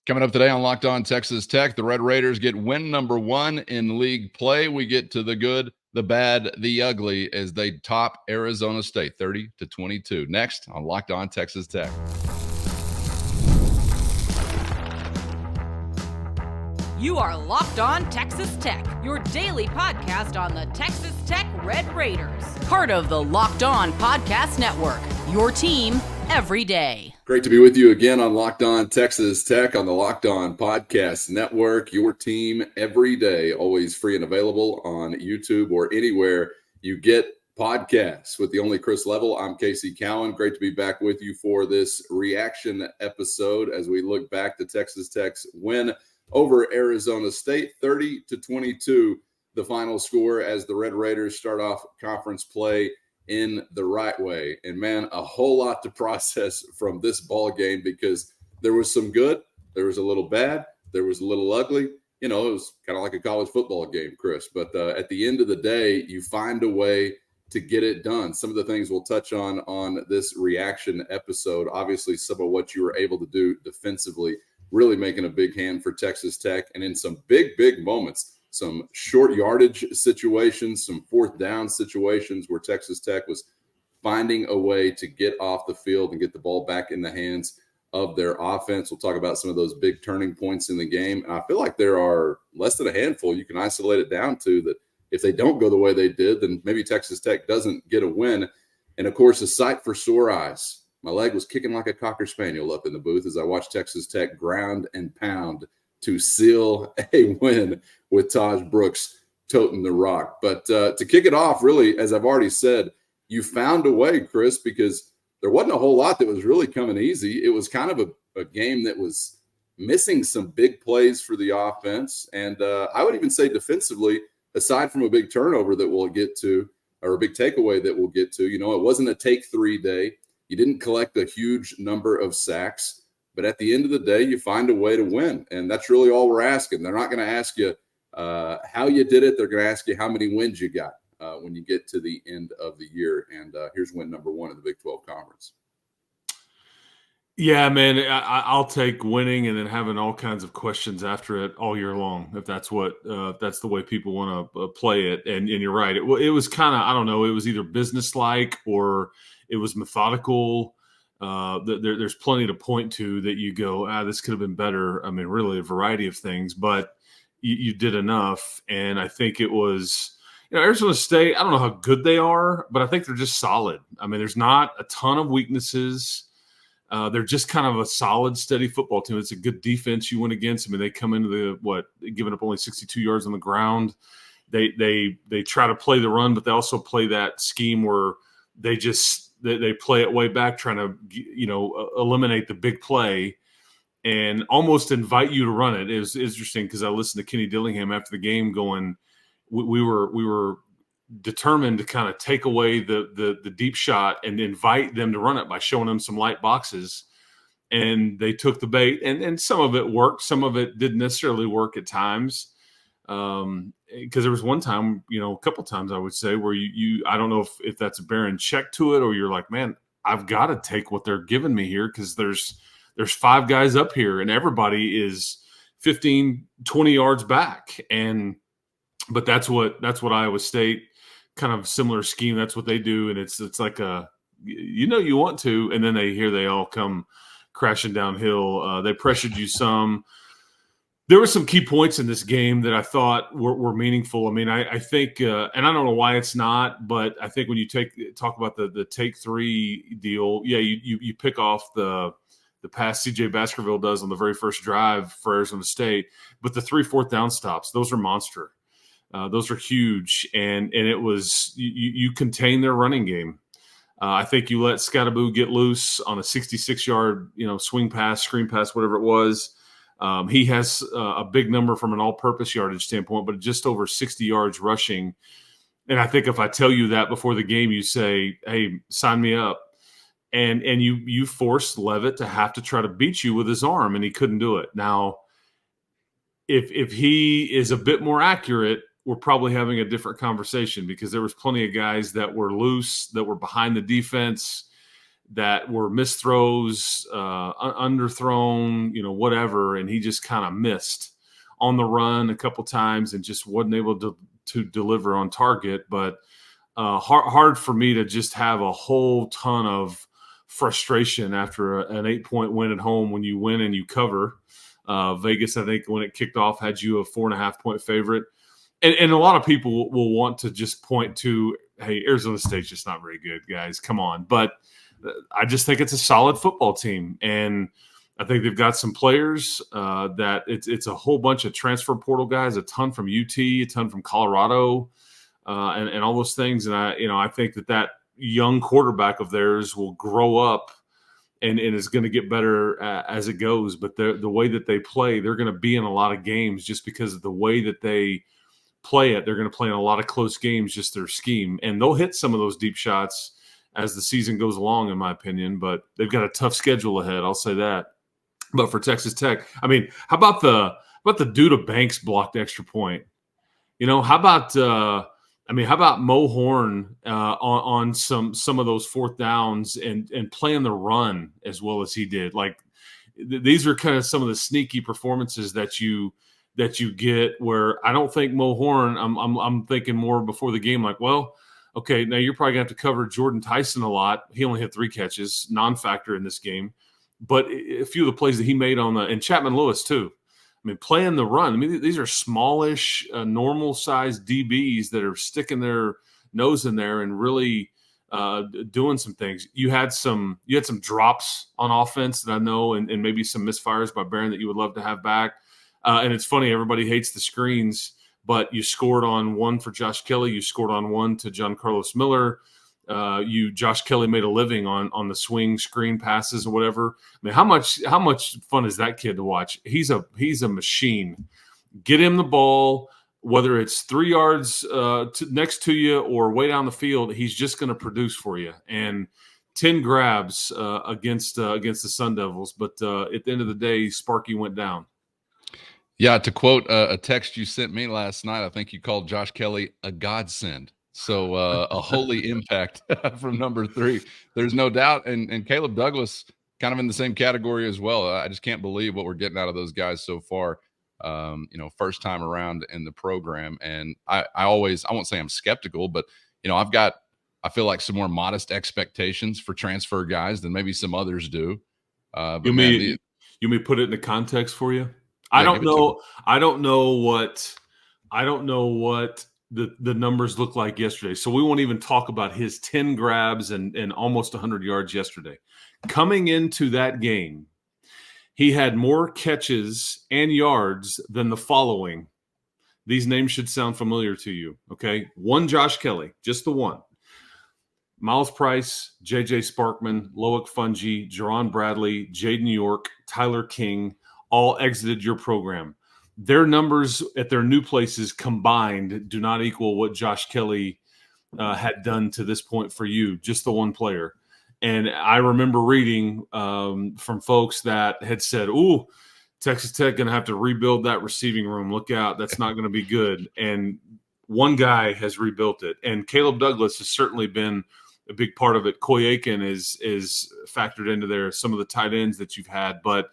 Coming up today on Locked On Texas Tech, the Red Raiders get win number 1 in league play. We get to the good, the bad, the ugly as they top Arizona State 30-22. Next on Locked On Texas Tech. You are Locked On Texas Tech, your daily podcast on the Texas Tech Red Raiders. Part of the Locked On Podcast Network, your team every day. Great to be with you again on Locked On Texas Tech on the Locked On Podcast Network, your team every day, always free and available on YouTube or anywhere you get podcasts. With the only Chris Level, I'm Casey Cowan. Great to be back with you for this reaction episode as we look back to Texas Tech's win over Arizona State, 30-22, the final score as the Red Raiders start off conference play in the right way. And man, a whole lot to process from this ball game because there was some good, there was a little bad, there was a little ugly. You know, it was kind of like a college football game, Chris. But at the end of the day, you find a way to get it done. Some of the things we'll touch on this reaction episode, obviously some of what you were able to do defensively, really making a big hand for Texas Tech, and in some big moments, some short yardage situations, some fourth down situations where Texas Tech was finding a way to get off the field and get the ball back in the hands of their offense. We'll talk about some of those big turning points in the game. And I feel like there are less than a handful you can isolate it down to that if they don't go the way they did, then maybe Texas Tech doesn't get a win. And, of course, a sight for sore eyes. My leg was kicking like a Cocker Spaniel up in the booth as I watched Texas Tech ground and pound to seal a win with Taj Brooks toting the rock. But to kick it off, really, as I've already said, you found a way, Chris, because there wasn't a whole lot that was really coming easy. It was kind of a game that was missing some big plays for the offense. And I would even say defensively, aside from a big turnover that we'll get to, or a big takeaway that we'll get to, you know, it wasn't a take 3 day. You didn't collect a huge number of sacks. But at the end of the day, you find a way to win. And that's really all we're asking. They're not going to ask you how you did it. They're going to ask you how many wins you got when you get to the end of the year. And here's win number 1 in the Big 12 Conference. Yeah, man, I'll take winning and then having all kinds of questions after it all year long, if that's that's the way people want to play it. And you're right. It was kind of, I don't know, it was either businesslike or it was methodical. There's plenty to point to that you go, this could have been better. I mean, really a variety of things, but you did enough. And I think it was, Arizona State, I don't know how good they are, but I think they're just solid. I mean, there's not a ton of weaknesses. They're just kind of a solid, steady football team. It's a good defense you went against. I mean, they come into giving up only 62 yards on the ground. They try to play the run, but they also play that scheme where they play it way back, trying to, eliminate the big play and almost invite you to run it. It was interesting because I listened to Kenny Dillingham after the game going, we were determined to kind of take away the deep shot and invite them to run it by showing them some light boxes. And they took the bait, and some of it worked. Some of it didn't necessarily work at times. Because there was one time, a couple times I would say where you I don't know if that's a barren check to it or you're like, man, I've got to take what they're giving me here because there's 5 guys up here and everybody is 15, 20 yards back. But that's what Iowa State, kind of similar scheme. That's what they do. And it's like you want to, and then they all come crashing downhill. They pressured you some. There were some key points in this game that I thought were meaningful. I mean, I think, and I don't know why it's not, but I think when you talk about the take 3 deal, yeah, you pick off the pass C.J. Baskerville does on the very first drive for Arizona State, but the 3 fourth down stops, those are monster. Those are huge, and it was you contain their running game. I think you let Scattaboo get loose on a 66-yard swing pass, screen pass, whatever it was. He has a big number from an all-purpose yardage standpoint, but just over 60 yards rushing. And I think if I tell you that before the game, you say, hey, sign me up. And you forced Leavitt to have to try to beat you with his arm, and he couldn't do it. Now, if he is a bit more accurate, we're probably having a different conversation because there was plenty of guys that were loose, that were behind the defense, that were missed throws, underthrown, whatever, and he just kind of missed on the run a couple times and just wasn't able to deliver on target. But hard for me to just have a whole ton of frustration after an 8-point win at home when you win and you cover. Vegas, I think, when it kicked off, had you a 4.5-point favorite. And a lot of people will want to just point to, hey, Arizona State's just not very good, guys. Come on. But I just think it's a solid football team. And I think they've got some players that it's a whole bunch of transfer portal guys, a ton from UT, a ton from Colorado, and all those things. And I think that young quarterback of theirs will grow up and is going to get better as it goes. But the way that they play, they're going to be in a lot of games just because of the way that they play it. They're going to play in a lot of close games, just their scheme. And they'll hit some of those deep shots as the season goes along, in my opinion. But they've got a tough schedule ahead, I'll say that. But for Texas Tech, I mean, how about the Duda Banks blocked extra point? How about Mo Horn on some of those fourth downs and playing the run as well as he did? Like, these are kind of some of the sneaky performances that you get, where I don't think Mo Horn, I'm thinking more before the game, like, well, okay, now you're probably going to have to cover Jordan Tyson a lot. He only had 3 catches, non-factor in this game. But a few of the plays that he made and Chapman Lewis too. I mean, playing the run. I mean, these are smallish, normal-sized DBs that are sticking their nose in there and really doing some things. You had some drops on offense that I know, and maybe some misfires by Barron that you would love to have back. And it's funny, everybody hates the screens, but you scored on one for Josh Kelly. You scored on one to John Carlos Miller. Josh Kelly made a living on the swing screen passes or whatever. I mean, how much fun is that kid to watch? He's a machine. Get him the ball, whether it's 3 yards next to you or way down the field, he's just going to produce for you. And 10 grabs against the Sun Devils, but at the end of the day, Sparky went down. Yeah, to quote a text you sent me last night, I think you called Josh Kelly a godsend. So a holy impact from number 3. There's no doubt. And Caleb Douglas kind of in the same category as well. I just can't believe what we're getting out of those guys so far, first time around in the program. And I won't say I'm skeptical, but, I feel like some more modest expectations for transfer guys than maybe some others do. You may put it into context for you? I don't know what the numbers look like yesterday. So we won't even talk about his 10 grabs and almost 100 yards yesterday. Coming into that game, he had more catches and yards than the following. These names should sound familiar to you, okay? 1, Josh Kelly, just the 1. Miles Price, J.J. Sparkman, Loic Fungi, Jerron Bradley, Jaden York, Tyler King, all exited your program. Their numbers at their new places combined do not equal what Josh Kelly had done to this point for you, just the 1 player. And I remember reading from folks that had said, ooh, Texas Tech going to have to rebuild that receiving room. Look out, that's not going to be good. And one guy has rebuilt it. And Caleb Douglas has certainly been a big part of it. Coy Aiken is factored into there, some of the tight ends that you've had. But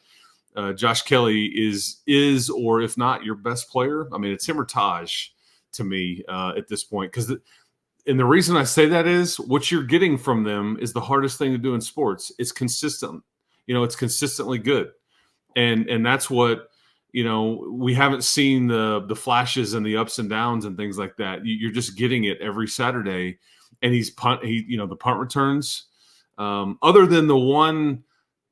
Josh Kelly is, or if not, your best player. I mean, it's him or Taj to me at this point. And the reason I say that is what you're getting from them is the hardest thing to do in sports. It's consistent. It's consistently good. And that's what, we haven't seen the flashes and the ups and downs and things like that. You're just getting it every Saturday. And the punt returns, other than the one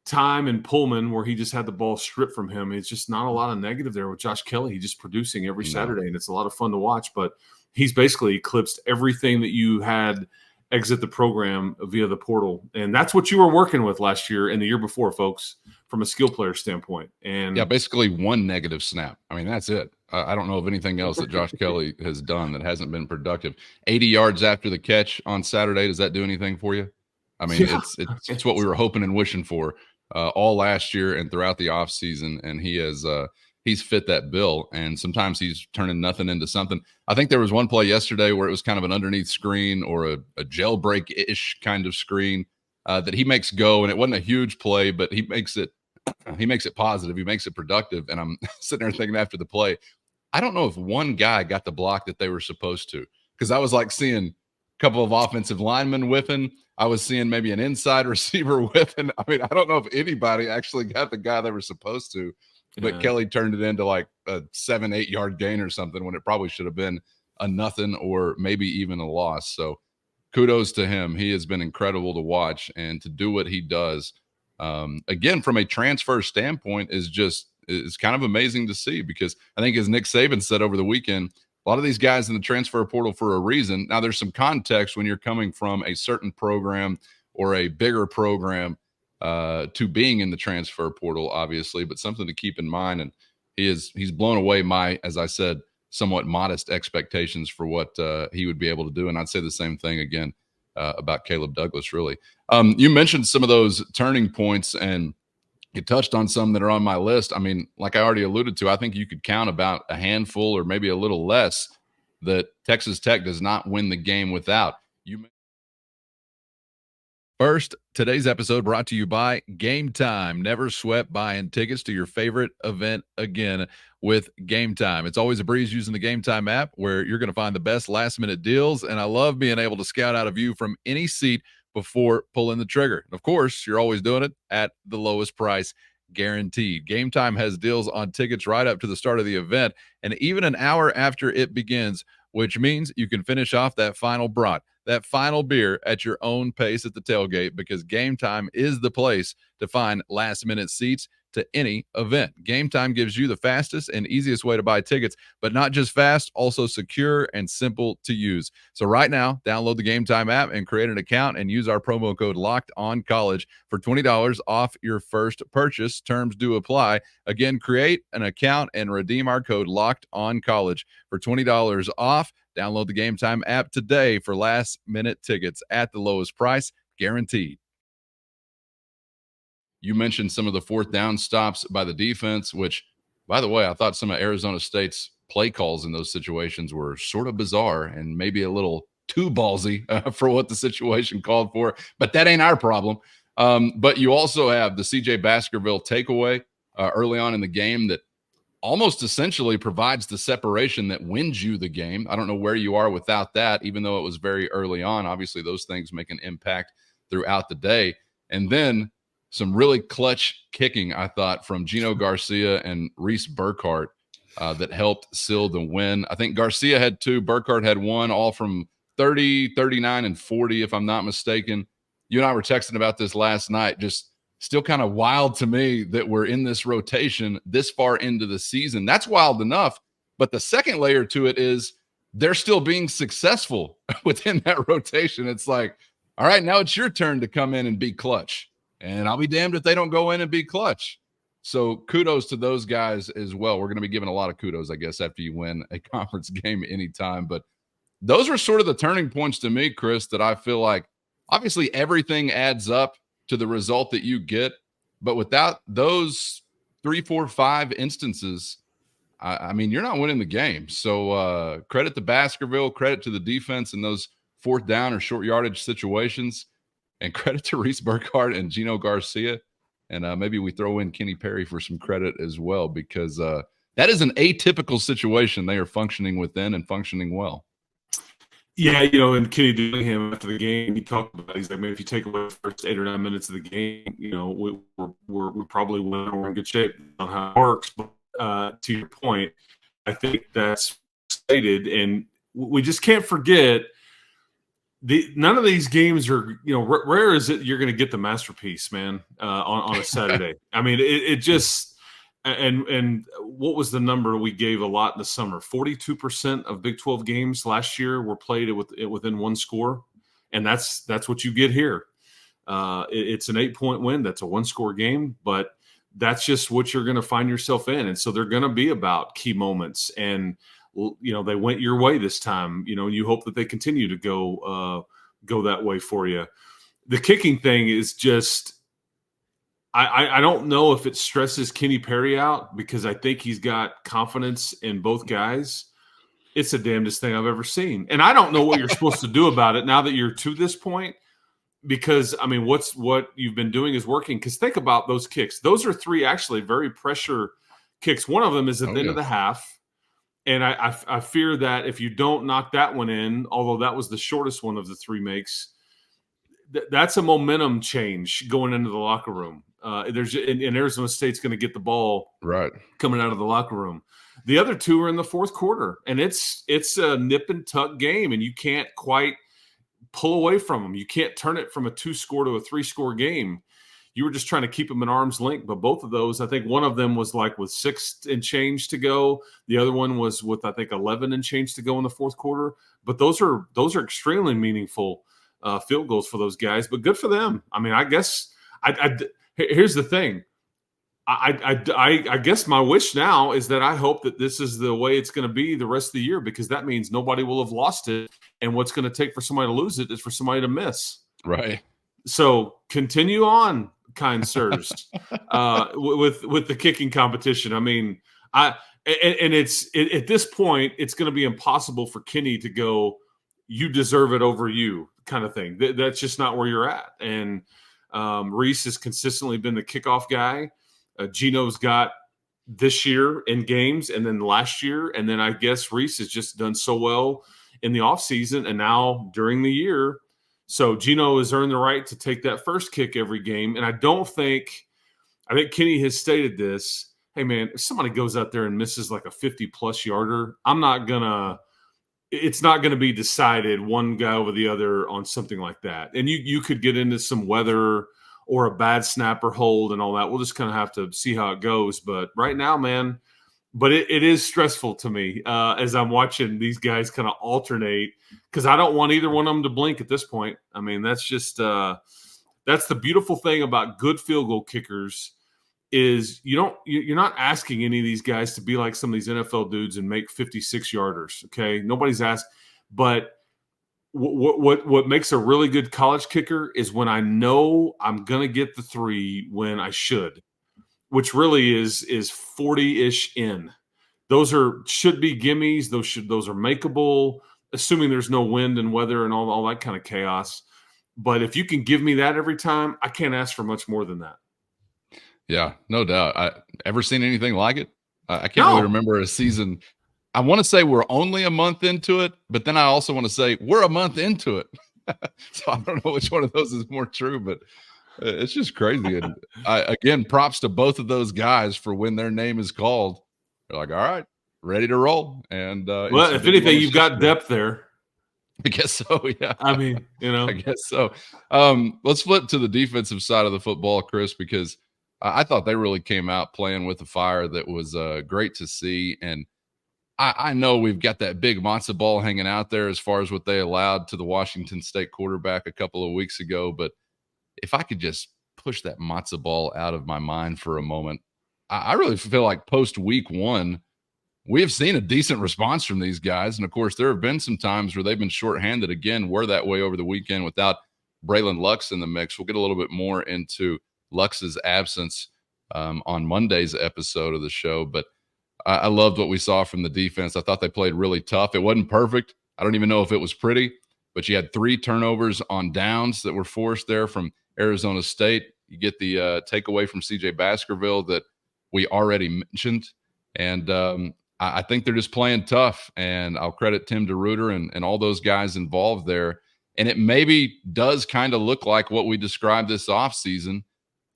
time in Pullman where he just had the ball stripped from him, it's just not a lot of negative there with Josh Kelly. He's just producing every Saturday, and it's a lot of fun to watch. But he's basically eclipsed everything that you had exit the program via the portal. And that's what you were working with last year and the year before, folks, from a skill player standpoint. And yeah, basically 1 negative snap. I mean, that's it. I don't know of anything else that Josh Kelly has done that hasn't been productive. 80 yards after the catch on Saturday. Does that do anything for you? I mean, yeah. It's what we were hoping and wishing for all last year and throughout the offseason. And he's fit that bill. And sometimes he's turning nothing into something. I think there was one play yesterday where it was kind of an underneath screen or a jailbreak-ish kind of screen. that he makes go, and it wasn't a huge play, but he makes it positive. He makes it productive. And I'm sitting there thinking after the play, I don't know if one guy got the block that they were supposed to, because I was like seeing a couple of offensive linemen whiffing. I was seeing maybe an inside receiver whiffing. I mean, I don't know if anybody actually got the guy they were supposed to, but Kelly turned it into like a 7-8 yard gain or something when it probably should have been a nothing or maybe even a loss. So kudos to him. He has been incredible to watch, and to do what he does, again, from a transfer standpoint, is kind of amazing to see, because I think, as Nick Saban said over the weekend, a lot of these guys in the transfer portal for a reason. Now, there's some context when you're coming from a certain program or a bigger program to being in the transfer portal, obviously, but something to keep in mind. And he's blown away my, as I said, somewhat modest expectations for what he would be able to do. And I'd say the same thing again about Caleb Douglas, really. You mentioned some of those turning points, and you touched on some that are on my list. I mean, like I already alluded to, I think you could count about a handful or maybe a little less that Texas Tech does not win the game without. First, today's episode brought to you by Gametime. Never sweat buying tickets to your favorite event again with Gametime. It's always a breeze using the Gametime app, where you're going to find the best last-minute deals, and I love being able to scout out a view from any seat before pulling the trigger. And of course, you're always doing it at the lowest price, guaranteed. Gametime has deals on tickets right up to the start of the event, and even an hour after it begins, which means you can finish off that final brat, that final beer, at your own pace at the tailgate, because Gametime is the place to find last-minute seats to any event. Gametime gives you the fastest and easiest way to buy tickets, but not just fast, also secure and simple to use. So right now, download the Gametime app and create an account and use our promo code LOCKEDONCollege for $20 off your first purchase. Terms do apply. Again, create an account and redeem our code LOCKEDONCollege for $20 off. Download the Gametime app today for last-minute tickets at the lowest price, guaranteed. You mentioned some of the fourth down stops by the defense, which, by the way, I thought some of Arizona State's play calls in those situations were sort of bizarre and maybe a little too ballsy for what the situation called for, but that ain't our problem. But you also have the CJ Baskerville takeaway early on in the game that almost essentially provides the separation that wins you the game. I don't know where you are without that, even though it was very early on. Obviously, those things make an impact throughout the day. And then some really clutch kicking, I thought, from Gino Garcia and Reese Burkhardt that helped seal the win. I think Garcia had 2, Burkhardt had 1, all from 30, 39, and 40, if I'm not mistaken. You and I were texting about this last night. Just still kind of wild to me that we're in this rotation this far into the season. That's wild enough. But the second layer to it is they're still being successful within that rotation. It's like, all right, now it's your turn to come in and be clutch. And I'll be damned if they don't go in and be clutch. So kudos to those guys as well. We're going to be giving a lot of kudos, I guess, after you win a conference game anytime. But those were sort of the turning points to me, Chris, that I feel like obviously everything adds up to the result that you get. But without those 3, 4, 5 instances, I mean, you're not winning the game. So credit to Baskerville, credit to the defense in those fourth down or short yardage situations. And credit to Reese Burkhardt and Gino Garcia. And maybe we throw in Kenny Perry for some credit as well, because that is an atypical situation they are functioning within and functioning well. Yeah, and Kenny Dillingham after the game, he talked about it. He's like, man, if you take away the first 8 or 9 minutes of the game, we probably win or we're in good shape on how it works. But to your point, I think that's stated. And we just can't forget – none of these games are, rare is it you're going to get the masterpiece, man, on a Saturday. I mean, it just and what was the number we gave a lot in the summer? 42% of Big 12 games last year were played within one score, and that's what you get here. It's an 8-point win. That's a 1-score game, but that's just what you're going to find yourself in, and so they're going to be about key moments and. They went your way this time, you hope that they continue to go that way for you. The kicking thing is just, I don't know if it stresses Kenny Perry out, because I think he's got confidence in both guys. It's the damnedest thing I've ever seen. And I don't know what you're supposed to do about it now that you're to this point. because I mean, what you've been doing is working. Because think about those kicks; those are 3 actually very pressure kicks. One of them is at the end of the half, and I fear that if you don't knock that one in, although that was the shortest one of the 3 makes, that's a momentum change going into the locker room. And Arizona State's going to get the ball coming out of the locker room. The other 2 are in the fourth quarter, and it's a nip and tuck game, and you can't quite pull away from them. You can't turn it from a 2-score to a 3-score game. You were just trying to keep them at arm's length. But both of those, I think one of them was like with 6 and change to go. The other one was with, I think, 11 and change to go in the fourth quarter. But those are extremely meaningful field goals for those guys. But good for them. I mean, I guess here's the thing. I guess my wish now is that I hope that this is the way it's going to be the rest of the year, because that means nobody will have lost it. And what's going to take for somebody to lose it is for somebody to miss. Right. So continue on, kind sirs, with the kicking competition. I mean, it's at this point, it's going to be impossible for Kenny to go, you deserve it over you kind of thing. That's just not where you're at. And Reese has consistently been the kickoff guy. Gino's got this year in games, and then last year, and then I guess Reese has just done so well in the offseason and now during the year. So Gino has earned the right to take that first kick every game. And I think Kenny has stated this. Hey, man, if somebody goes out there and misses like a 50-plus yarder, it's not going to be decided one guy over the other on something like that. And you could get into some weather or a bad snapper hold and all that. We'll just kind of have to see how it goes. But right now, man, it is stressful to me as I'm watching these guys kind of alternate, because I don't want either one of them to blink at this point. I mean, that's just that's the beautiful thing about good field goal kickers is you're not asking any of these guys to be like some of these NFL dudes and make 56-yarders. Okay, nobody's asked, but what makes a really good college kicker is when I know I'm gonna get the 3 when I should, which really is 40-ish in. Those should be gimmies. Those are makeable, assuming there's no wind and weather and all that kind of chaos. But if you can give me that every time, I can't ask for much more than that. Yeah, no doubt. I ever seen anything like it? I can't really remember a season. I want to say we're only a month into it, but then I also want to say we're a month into it. So I don't know which one of those is more true, but it's just crazy. And again, props to both of those guys for when their name is called. They're like, all right, ready to roll. And well, if anything, you've got depth there. I guess so. Yeah. I mean, I guess so. Let's flip to the defensive side of the football, Chris, because I thought they really came out playing with a fire that was great to see. And I know we've got that big matzo ball hanging out there as far as what they allowed to the Washington State quarterback a couple of weeks ago. But if I could just push that matzo ball out of my mind for a moment, I really feel like post week 1, we have seen a decent response from these guys. And of course, there have been some times where they've been shorthanded. Again, we're that way over the weekend without Braylon Lux in the mix. We'll get a little bit more into Lux's absence on Monday's episode of the show. But I loved what we saw from the defense. I thought they played really tough. It wasn't perfect. I don't even know if it was pretty, but you had 3 turnovers on downs that were forced there from Arizona State. You get the takeaway from CJ Baskerville that we already mentioned. And I think they're just playing tough. And I'll credit Tim DeRuyter and all those guys involved there. And it maybe does kind of look like what we described this offseason.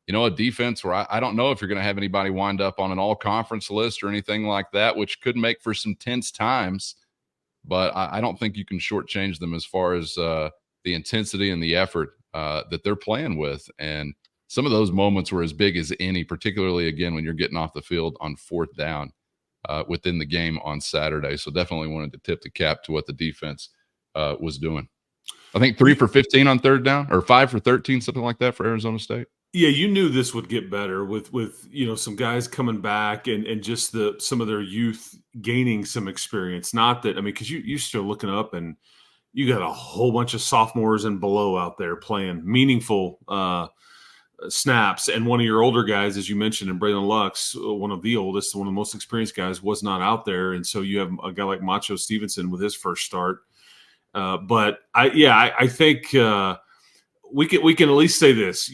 A defense where I don't know if you're going to have anybody wind up on an all-conference list or anything like that, which could make for some tense times. But I don't think you can shortchange them as far as the intensity and the effort that they're playing with. And some of those moments were as big as any, particularly, again, when you're getting off the field on 4th down within the game on Saturday. So definitely wanted to tip the cap to what the defense was doing. I think 3 for 15 on 3rd down, or 5 for 13, something like that for Arizona State. Yeah, you knew this would get better with some guys coming back and just some of their youth gaining some experience. Not that, because you're still looking up and you got a whole bunch of sophomores and below out there playing meaningful snaps. And one of your older guys, as you mentioned, in Braylon Lux, one of the oldest, one of the most experienced guys, was not out there. And so you have a guy like Macho Stevenson with his first start. But I think we can at least say this.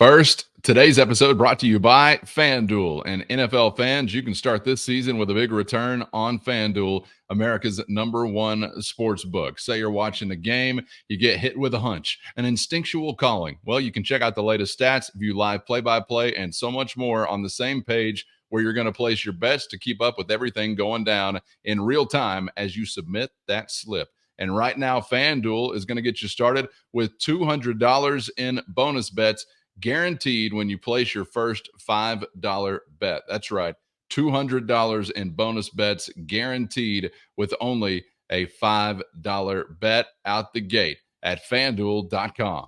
First, today's episode brought to you by FanDuel. And NFL fans, you can start this season with a big return on FanDuel, America's #1 sports book. Say you're watching the game, you get hit with a hunch, an instinctual calling. Well, you can check out the latest stats, view live play-by-play, and so much more on the same page where you're going to place your bets to keep up with everything going down in real time as you submit that slip. And right now, FanDuel is going to get you started with $200 in bonus bets guaranteed when you place your first $5 bet. That's right, $200 in bonus bets guaranteed with only a $5 bet out the gate at FanDuel.com.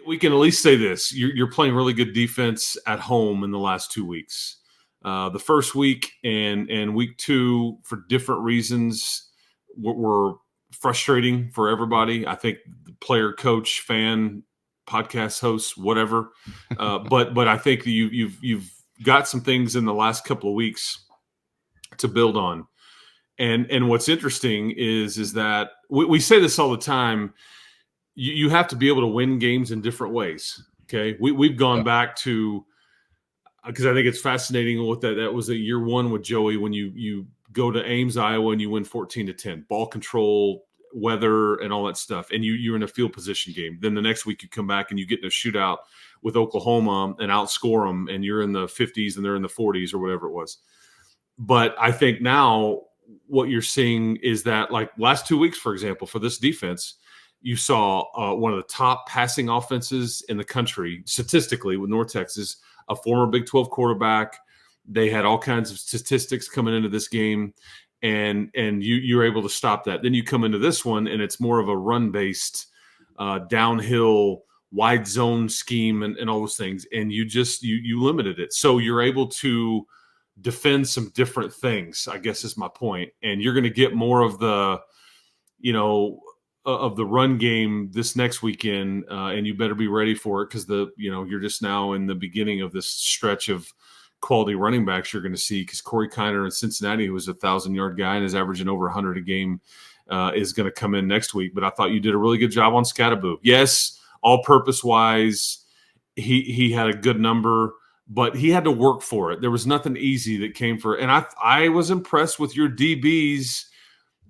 We can at least say this. You're playing really good defense at home in the last 2 weeks. The first week and week 2, for different reasons, were frustrating for everybody. I think the player, coach, fan, podcast hosts, whatever. But I think you've got some things in the last couple of weeks to build on. And what's interesting is that we say this all the time. You have to be able to win games in different ways. Okay, we've gone back to, because I think it's fascinating what that was at year 1 with Joey, when you go to Ames, Iowa, and you win 14-10, ball control, weather, and all that stuff, and you're in a field position game. Then the next week you come back and you get in a shootout with Oklahoma and outscore them, and you're in the 50s and they're in the 40s or whatever it was. But I think now what you're seeing is that, like last 2 weeks, for example, for this defense, you saw one of the top passing offenses in the country statistically with North Texas, a former Big 12 quarterback. They had all kinds of statistics coming into this game, and you're able to stop that. Then you come into this one, and it's more of a run-based, downhill, wide zone scheme and all those things, and you limited it. So you're able to defend some different things, I guess is my point. And you're going to get more of the, of the run game this next weekend, and you better be ready for it, because you're just now in the beginning of this stretch of quality running backs you're going to see, because Corey Kiner in Cincinnati, who was a 1,000-yard guy and is averaging over 100 a game, is going to come in next week. But I thought you did a really good job on Scattaboo. Yes, all-purpose wise, he had a good number, but he had to work for it. There was nothing easy that came for it. And I was impressed with your DBs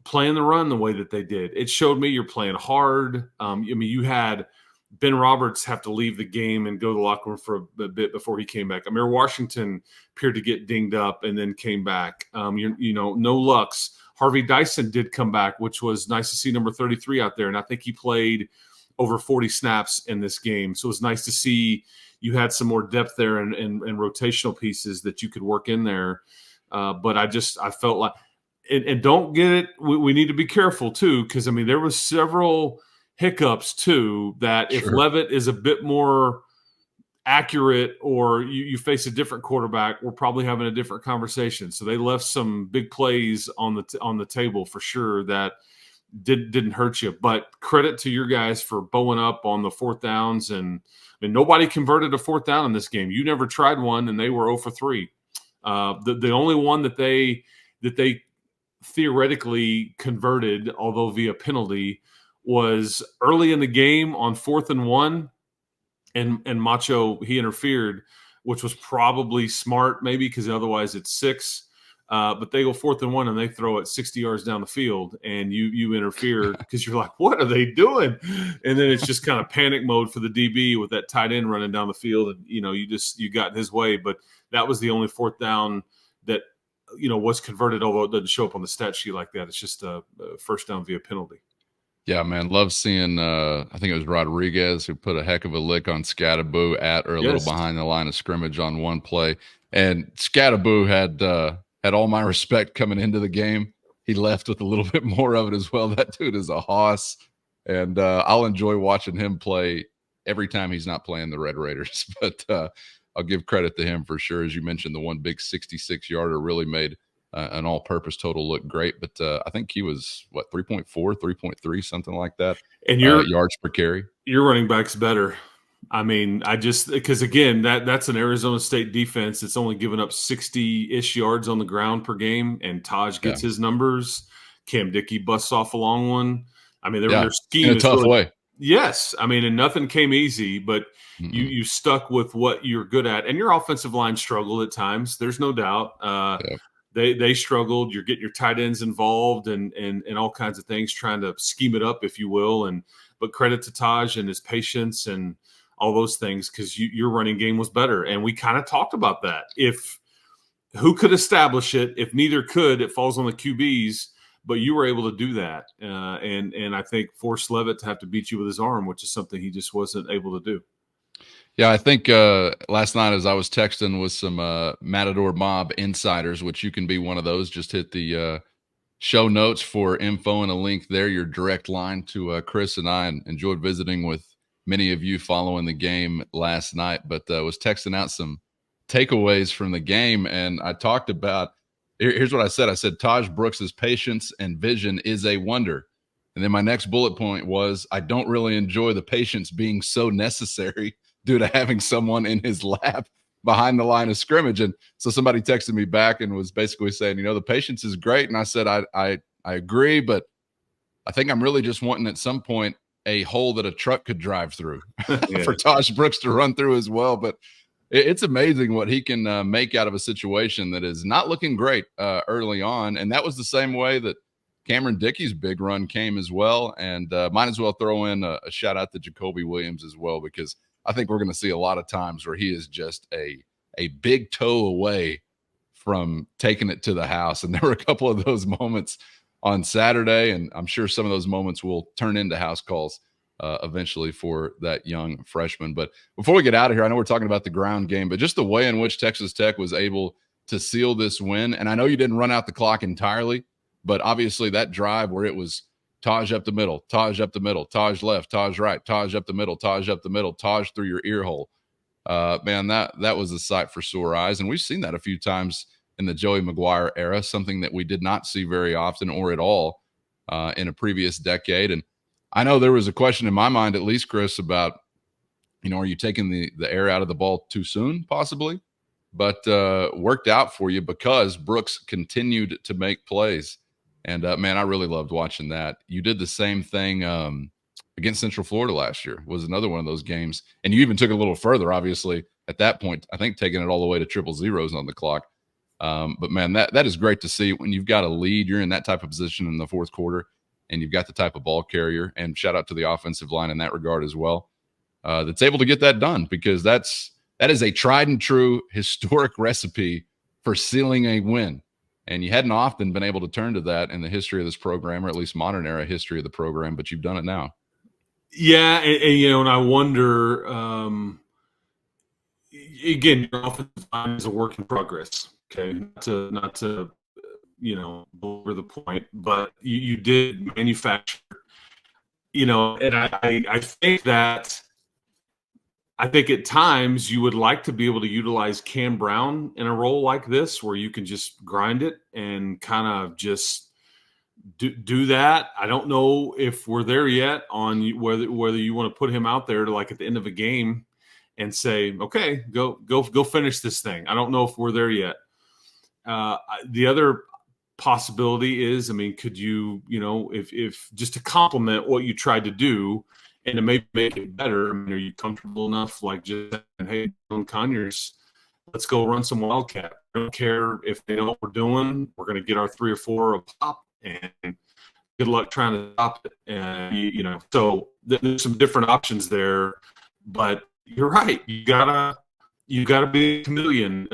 playing the run the way that they did. It showed me you're playing hard. You had Ben Roberts have to leave the game and go to the locker room for a bit before he came back. Amir Washington appeared to get dinged up and then came back. No Lux. Harvey Dyson did come back, which was nice to see, number 33 out there. And I think he played over 40 snaps in this game. So it was nice to see you had some more depth there and rotational pieces that you could work in there. But I felt like, and don't get it, we need to be careful too, because there was several hiccups too, that if Levitt is a bit more accurate, or you face a different quarterback, we're probably having a different conversation. So they left some big plays on the table for sure that didn't hurt you. But credit to your guys for bowing up on the 4th downs, and nobody converted a 4th down in this game. You never tried one, and they were 0 for 3. The only one that they theoretically converted, although via penalty, was early in the game on 4th and 1, and Macho, he interfered, which was probably smart maybe, because otherwise it's 6. But they go 4th and 1 and they throw it 60 yards down the field, and you interfere because you're like, what are they doing? And then it's just kind of panic mode for the DB with that tight end running down the field, and you got in his way. But that was the only 4th down that was converted, although it doesn't show up on the stat sheet like that. It's just a first down via penalty. Yeah, man, love seeing I think it was Rodriguez who put a heck of a lick on Scattaboo at or a little behind the line of scrimmage on one play. And Scattaboo had all my respect coming into the game. He left with a little bit more of it as well. That dude is a hoss, and I'll enjoy watching him play every time he's not playing the Red Raiders. But I'll give credit to him for sure. As you mentioned, the one big 66-yarder really made an all-purpose total look great. But I think he was, 3.4, 3.3, something like that. And your yards per carry. Your running back's better. Because again, that's an Arizona State defense. It's only given up 60-ish yards on the ground per game, and Taj gets his numbers. Cam Dickey busts off a long one. I mean, their scheme in a is tough really, way. Yes, I mean, and nothing came easy, but you stuck with what you're good at, and your offensive line struggled at times. There's no doubt. They struggled. You're getting your tight ends involved and all kinds of things, trying to scheme it up, if you will. But credit to Taj and his patience and all those things, because your running game was better, and we kind of talked about that. If who could establish it? If neither could, it falls on the QBs. But you were able to do that, and I think forced Levitt to have to beat you with his arm, which is something he just wasn't able to do. Yeah, I think last night as I was texting with some Matador Mob insiders, which you can be one of those, just hit the show notes for info and a link there, your direct line to Chris and I, and enjoyed visiting with many of you following the game last night, but was texting out some takeaways from the game, and I talked about – here's what I said. I said, Taj Brooks's patience and vision is a wonder. And then my next bullet point was, I don't really enjoy the patience being so necessary due to having someone in his lap behind the line of scrimmage. And so somebody texted me back and was basically saying, the patience is great. And I said, I agree, but I think I'm really just wanting at some point a hole that a truck could drive through for Taj Brooks to run through as well. But it's amazing what he can make out of a situation that is not looking great early on. And that was the same way that Cameron Dickey's big run came as well. And might as well throw in a shout out to Jacoby Williams as well, because I think we're going to see a lot of times where he is just a big toe away from taking it to the house. And there were a couple of those moments on Saturday, and I'm sure some of those moments will turn into house calls eventually for that young freshman. But before we get out of here, I know we're talking about the ground game, but just the way in which Texas Tech was able to seal this win. And I know you didn't run out the clock entirely, but obviously that drive where it was Taj up the middle, Taj up the middle, Taj left, Taj right, Taj up the middle, Taj up the middle, Taj through your ear hole. Man, that was a sight for sore eyes. And we've seen that a few times in the Joey McGuire era, something that we did not see very often or at all in a previous decade. And I know there was a question in my mind, at least, Chris, about, are you taking the air out of the ball too soon, possibly? But worked out for you because Brooks continued to make plays. And, man, I really loved watching that. You did the same thing against Central Florida last year, was another one of those games. And you even took it a little further, obviously, at that point, I think taking it all the way to 000s on the clock. But, man, that is great to see when you've got a lead. You're in that type of position in the fourth quarter, and you've got the type of ball carrier, and shout out to the offensive line in that regard as well, that's able to get that done, because that is a tried and true historic recipe for sealing a win. And you hadn't often been able to turn to that in the history of this program, or at least modern era history of the program, but you've done it now. Yeah, and I wonder, again, your offensive line is a work in progress. Okay, not to over the point, but you did manufacture, and I think that at times you would like to be able to utilize Cam Brown in a role like this, where you can just grind it and kind of just do that. I don't know if we're there yet on whether you want to put him out there to, like, at the end of a game and say, okay, go finish this thing. I don't know if we're there yet. The other possibility is, could you, if just to complement what you tried to do and to maybe make it better, are you comfortable enough, like, just saying, hey, Conyers, let's go run some Wildcat. I don't care if they know what we're doing. We're going to get our 3 or 4 a pop, and good luck trying to stop it. And, so there's some different options there, but you're right. You gotta be a chameleon.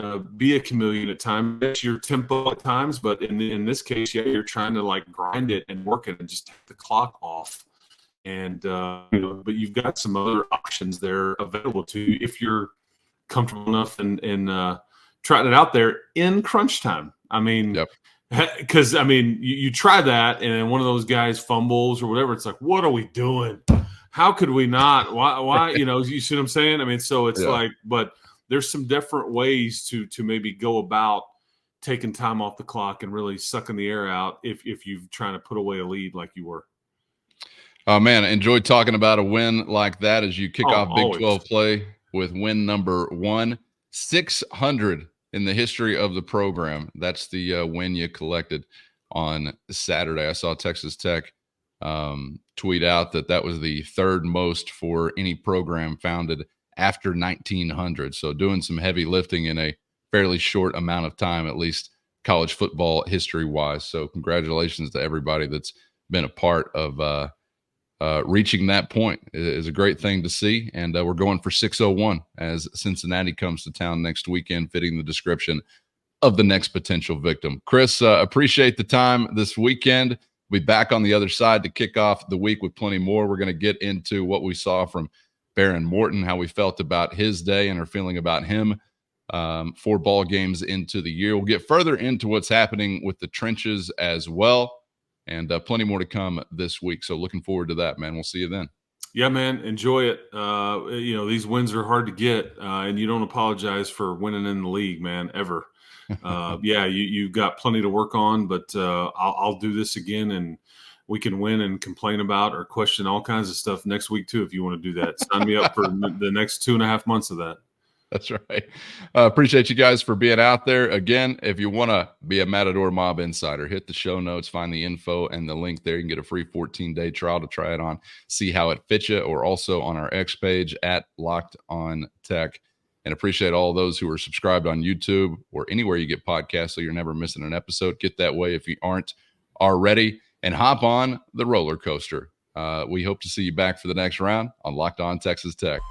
At times. It's your tempo at times, but in this case, you're trying to, like, grind it and work it and just take the clock off. And but you've got some other options there available to you if you're comfortable enough and trotting it out there in crunch time. Because you try that, and then one of those guys fumbles or whatever. It's like, what are we doing? How could we not? Why? You see what I'm saying? So it's like, but there's some different ways to maybe go about taking time off the clock and really sucking the air out if you're trying to put away a lead like you were. Oh, man, I enjoyed talking about a win like that as you kick off Big always. 12 play with win number 1, 600 in the history of the program. That's the win you collected on Saturday. I saw Texas Tech tweet out that was the third most for any program founded after 1900. So doing some heavy lifting in a fairly short amount of time, at least college football history wise. So congratulations to everybody that's been a part of reaching that point. It is a great thing to see. And we're going for 601 as Cincinnati comes to town next weekend, fitting the description of the next potential victim. Chris, appreciate the time this weekend. We'll be back on the other side to kick off the week with plenty more. We're going to get into what we saw from Baron Morton, how we felt about his day and our feeling about him 4 ball games into the year. We'll get further into what's happening with the trenches as well, and plenty more to come this week. So looking forward to that, man. We'll see you then. Yeah, man, enjoy it. These wins are hard to get, and you don't apologize for winning in the league, man, ever. You've got plenty to work on, but I'll do this again, and we can win and complain about or question all kinds of stuff next week too if you want to do that. Sign me up for the next 2.5 months of that. That's right. Appreciate you guys for being out there. Again, if you want to be a Matador Mob insider, hit the show notes, find the info and the link there. You can get a free 14-day trial to try it on, see how it fits you, or also on our X page at Locked On Tech. And appreciate all those who are subscribed on YouTube or anywhere you get podcasts so you're never missing an episode. Get that way if you aren't already, and hop on the roller coaster. We hope to see you back for the next round on Locked On Texas Tech.